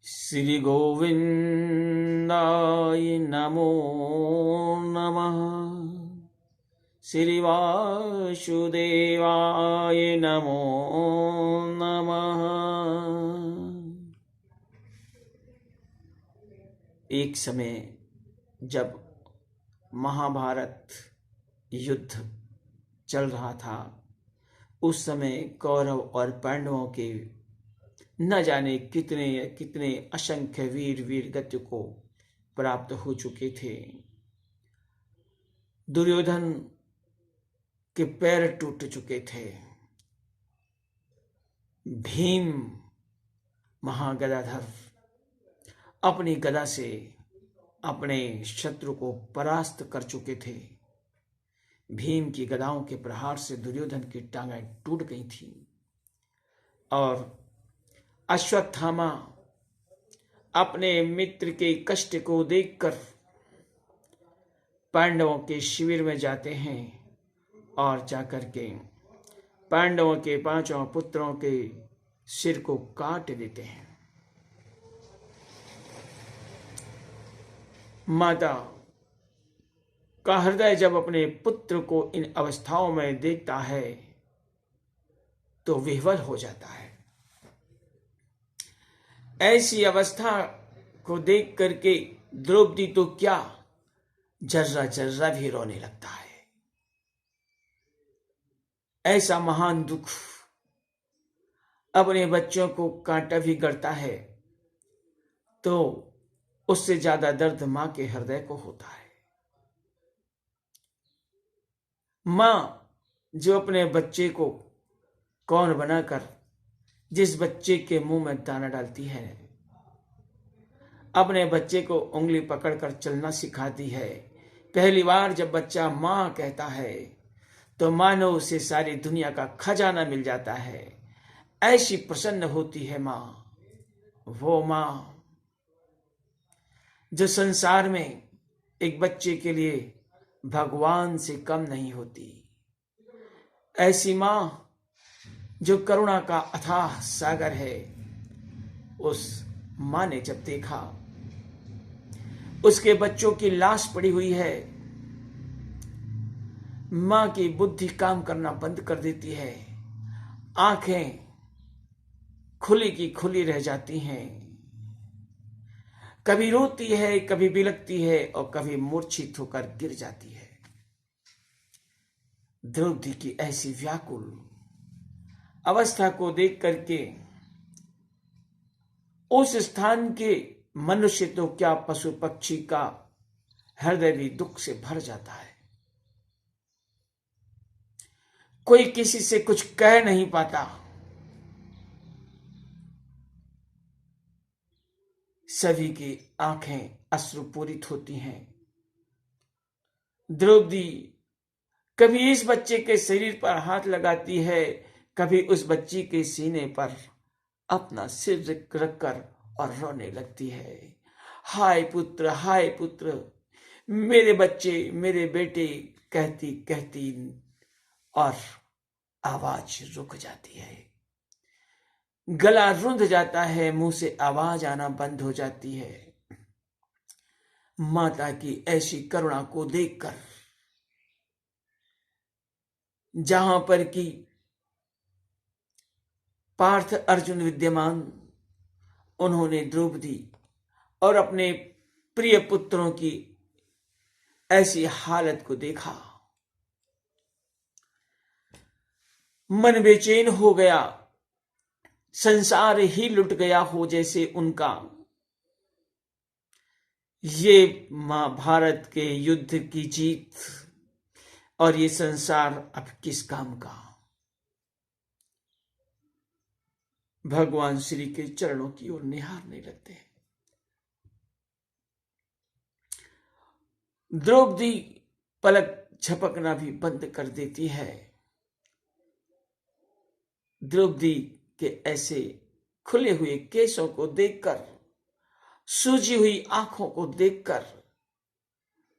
श्री गोविंदाय नमो नमः। श्री वासुदेवाय नमो नमः। एक समय जब महाभारत युद्ध चल रहा था, उस समय कौरव और पांडवों के न जाने कितने कितने असंख्य वीर गति को प्राप्त हो चुके थे। दुर्योधन के पैर टूट चुके थे। भीम महागदाधर अपनी गदा से अपने शत्रु को परास्त कर चुके थे। भीम की गदाओं के प्रहार से दुर्योधन की टांगें टूट गई थी और अश्वत्थामा अपने मित्र के कष्ट को देखकर पांडवों के शिविर में जाते हैं और जाकर के पांडवों के 5 पुत्रों के सिर को काट देते हैं। माता का हृदय जब अपने पुत्र को इन अवस्थाओं में देखता है तो विह्वल हो जाता है। ऐसी अवस्था को देख करके द्रौपदी तो क्या, जर्रा जर्रा भी रोने लगता है। ऐसा महान दुख अपने बच्चों को कांटा भी गड़ता है तो उससे ज्यादा दर्द मां के हृदय को होता है। मां जो अपने बच्चे को कौन बनाकर जिस बच्चे के मुंह में दाना डालती है, अपने बच्चे को उंगली पकड़कर चलना सिखाती है। पहली बार जब बच्चा मां कहता है तो मानो उसे सारी दुनिया का खजाना मिल जाता है। ऐसी प्रसन्न होती है मां, वो मां जो संसार में एक बच्चे के लिए भगवान से कम नहीं होती। ऐसी मां जो करुणा का अथाह सागर है। उस मां ने जब देखा उसके बच्चों की लाश पड़ी हुई है, मां की बुद्धि काम करना बंद कर देती है। आंखें खुली की खुली रह जाती हैं। कभी रोती है, कभी बिलखती है और कभी मूर्छित होकर गिर जाती है। द्रौपदी की ऐसी व्याकुल अवस्था को देख करके उस स्थान के मनुष्य तो क्या, पशु पक्षी का हृदय भी दुख से भर जाता है। कोई किसी से कुछ कह नहीं पाता। सभी की आंखें अश्रुपूरित होती हैं। द्रौपदी कभी इस बच्चे के शरीर पर हाथ लगाती है, कभी उस बच्ची के सीने पर अपना सिर रखकर और रोने लगती है। हाय पुत्र, मेरे बच्चे, मेरे बेटे, कहती कहती और आवाज रुक जाती है। गला रुंध जाता है, मुंह से आवाज आना बंद हो जाती है। माता की ऐसी करुणा को देखकर जहां पर कि पार्थ अर्जुन विद्यमान, उन्होंने द्रौपदी और अपने प्रिय पुत्रों की ऐसी हालत को देखा। मन बेचैन हो गया, संसार ही लुट गया हो जैसे उनका। ये महाभारत के युद्ध की जीत और ये संसार अब किस काम का। भगवान श्री के चरणों की ओर निहारने लगते हैं। द्रौपदी पलक झपकना भी बंद कर देती है। द्रौपदी के ऐसे खुले हुए केशों को देखकर, सूजी हुई आंखों को देखकर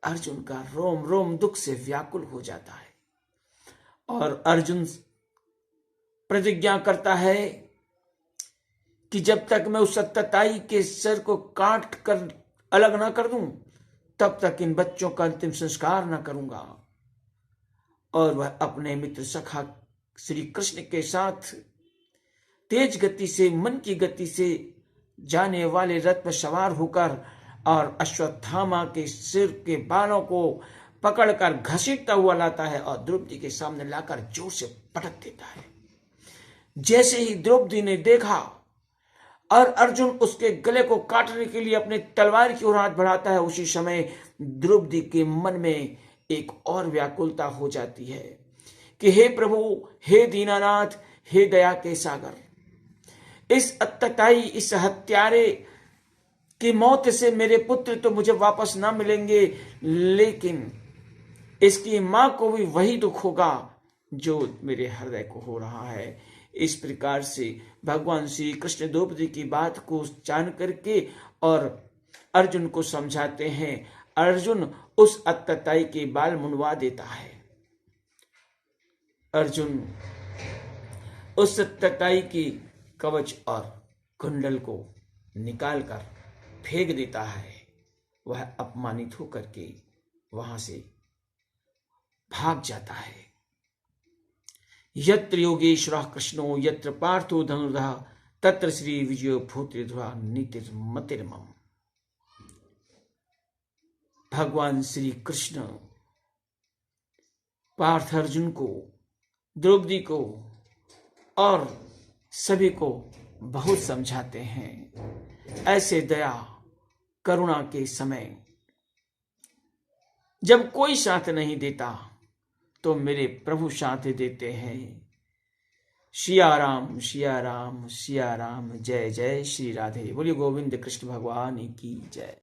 अर्जुन का रोम रोम दुख से व्याकुल हो जाता है और अर्जुन प्रतिज्ञा करता है कि जब तक मैं उस सत्ताई के सिर को काट कर अलग ना कर दूं, तब तक इन बच्चों का अंतिम संस्कार ना करूंगा। और वह अपने मित्र सखा श्री कृष्ण के साथ तेज गति से, मन की गति से जाने वाले रथ पर सवार होकर और अश्वत्थामा के सिर के बालों को पकड़कर घसीटता हुआ लाता है और द्रौपदी के सामने लाकर जोर से पटक देता है। जैसे ही द्रौपदी ने देखा और अर्जुन उसके गले को काटने के लिए अपने तलवार की ओर हाथ बढ़ाता है, उसी समय द्रौपदी के मन में एक और व्याकुलता हो जाती है कि हे प्रभु, हे दीनानाथ, हे दया के सागर, इस अत्याचारी, इस हत्यारे की मौत से मेरे पुत्र तो मुझे वापस ना मिलेंगे, लेकिन इसकी मां को भी वही दुख होगा जो मेरे हृदय को हो रहा है। इस प्रकार से भगवान श्री कृष्ण द्रौपदी की बात को जान करके और अर्जुन को समझाते हैं। अर्जुन उस अत्याचारी के बाल मुंडवा देता है। अर्जुन उस अत्याचारी की कवच और कुंडल को निकालकर फेंक देता है। वह अपमानित होकर के वहां से भाग जाता है। यत्र योगेश्वरः कृष्णो यत्र पार्थो धनुर्धरः तत्र श्री विजयो भूतिर्ध्रुवः नीतिर्मतिर्मम। भगवान श्री कृष्ण पार्थ अर्जुन को, द्रौपदी को और सभी को बहुत समझाते हैं। ऐसे दया करुणा के समय जब कोई साथ नहीं देता तो मेरे प्रभु साथ देते हैं। सिया राम सिया राम सिया राम, जय जय श्री राधे। बोलिए गोविंद कृष्ण भगवान की जय।